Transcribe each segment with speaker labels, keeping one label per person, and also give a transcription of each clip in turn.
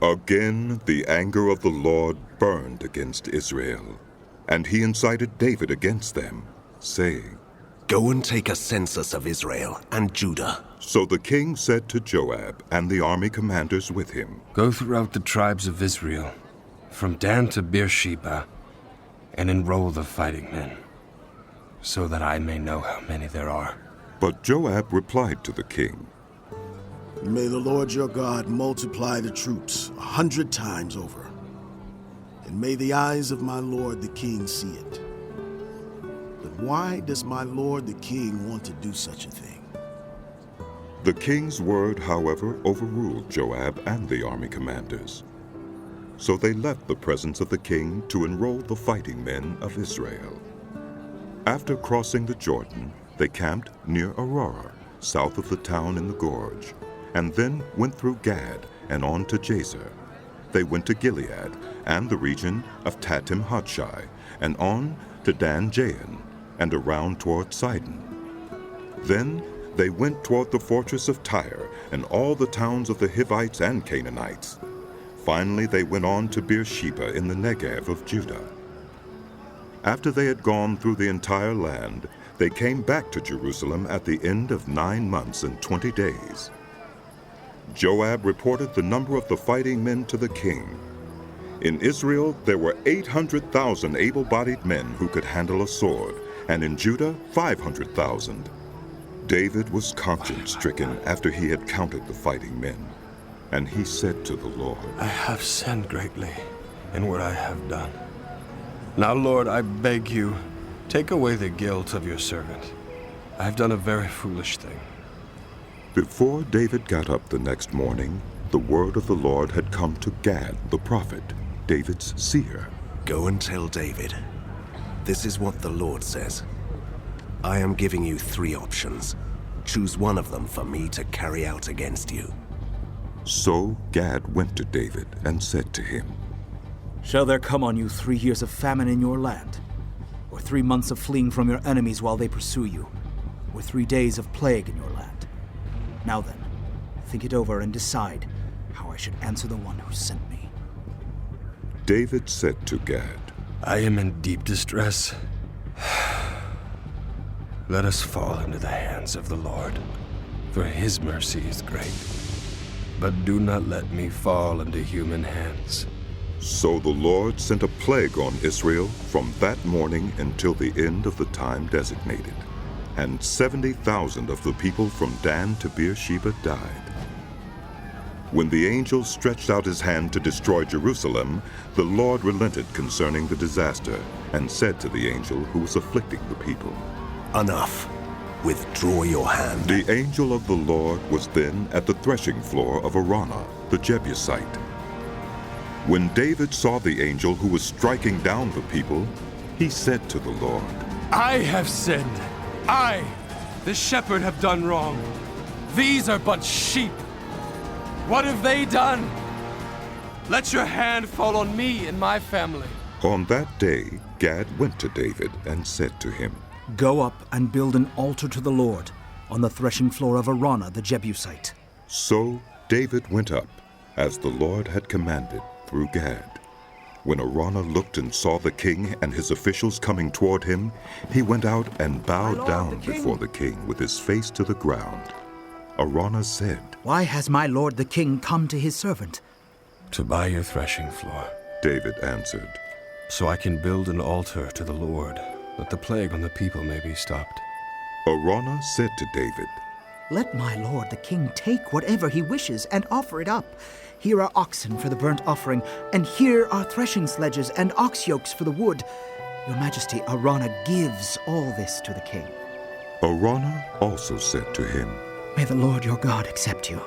Speaker 1: Again, the anger of the Lord burned against Israel, and he incited David against them, saying,
Speaker 2: Go and take a census of Israel and Judah.
Speaker 1: So the king said to Joab and the army commanders with him,
Speaker 3: Go throughout the tribes of Israel, from Dan to Beersheba, and enroll the fighting men, so that I may know how many there are.
Speaker 1: But Joab replied to the king,
Speaker 4: May the Lord your God multiply the troops 100 times over, and may the eyes of my lord the king see it. But why does my lord the king want to do such a thing?
Speaker 1: The king's word, however, overruled Joab and the army commanders. So they left the presence of the king to enroll the fighting men of Israel. After crossing the Jordan, they camped near Aurora, south of the town in the gorge, and then went through Gad and on to Jazer. They went to Gilead and the region of Tatim-Hodshai, and on to Dan-Jain, and around toward Sidon. Then they went toward the fortress of Tyre and all the towns of the Hivites and Canaanites. Finally they went on to Beersheba in the Negev of Judah. After they had gone through the entire land, they came back to Jerusalem at the end of 9 months and 20 days. Joab reported the number of the fighting men to the king. In Israel there were 800,000 able-bodied men who could handle a sword, and in Judah 500,000. David was conscience-stricken after he had counted the fighting men, and he said to the Lord,
Speaker 3: I have sinned greatly in what I have done. Now, Lord, I beg you, take away the guilt of your servant. I have done a very foolish thing.
Speaker 1: Before David got up the next morning, the word of the Lord had come to Gad the prophet, David's seer.
Speaker 2: Go and tell David, this is what the Lord says. I am giving you 3 options. Choose one of them for me to carry out against you.
Speaker 1: So Gad went to David and said to him,
Speaker 5: Shall there come on you 3 years of famine in your land? Or 3 months of fleeing from your enemies while they pursue you? Or 3 days of plague in your land? Now then, think it over and decide how I should answer the one who sent me.
Speaker 1: David said to Gad,
Speaker 3: I am in deep distress. Let us fall into the hands of the Lord, for his mercy is great. But do not let me fall into human hands.
Speaker 1: So the Lord sent a plague on Israel from that morning until the end of the time designated, and 70,000 of the people from Dan to Beersheba died. When the angel stretched out his hand to destroy Jerusalem, the Lord relented concerning the disaster, and said to the angel who was afflicting the people,
Speaker 2: Enough. Withdraw your hand.
Speaker 1: The angel of the Lord was then at the threshing floor of Araunah, the Jebusite. When David saw the angel who was striking down the people, he said to the Lord,
Speaker 3: I have sinned. I, the shepherd, have done wrong. These are but sheep. What have they done? Let your hand fall on me and my family.
Speaker 1: On that day, Gad went to David and said to him,
Speaker 5: Go up and build an altar to the Lord on the threshing floor of Araunah the Jebusite.
Speaker 1: So David went up, as the Lord had commanded, through Gad. When Araunah looked and saw the king and his officials coming toward him, he went out and bowed down before the king with his face to the ground. Araunah said,
Speaker 5: Why has my lord the king come to his servant?
Speaker 3: To buy your threshing floor,
Speaker 1: David answered,
Speaker 3: so I can build an altar to the Lord, that the plague on the people may be stopped.
Speaker 1: Araunah said to David,
Speaker 5: Let my lord the king take whatever he wishes and offer it up. Here are oxen for the burnt offering, and here are threshing sledges and ox yokes for the wood. Your Majesty, Araunah gives all this to the king.
Speaker 1: Araunah also said to him,
Speaker 5: May the Lord your God accept you.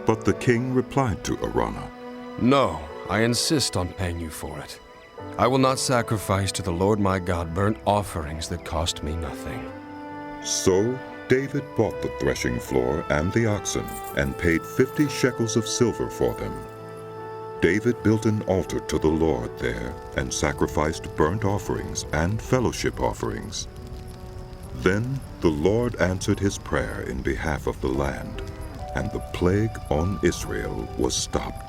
Speaker 1: But the king replied to Araunah,
Speaker 3: No, I insist on paying you for it. I will not sacrifice to the Lord my God burnt offerings that cost me nothing.
Speaker 1: So David bought the threshing floor and the oxen, and paid 50 shekels of silver for them. David built an altar to the Lord there, and sacrificed burnt offerings and fellowship offerings. Then the Lord answered his prayer in behalf of the land, and the plague on Israel was stopped.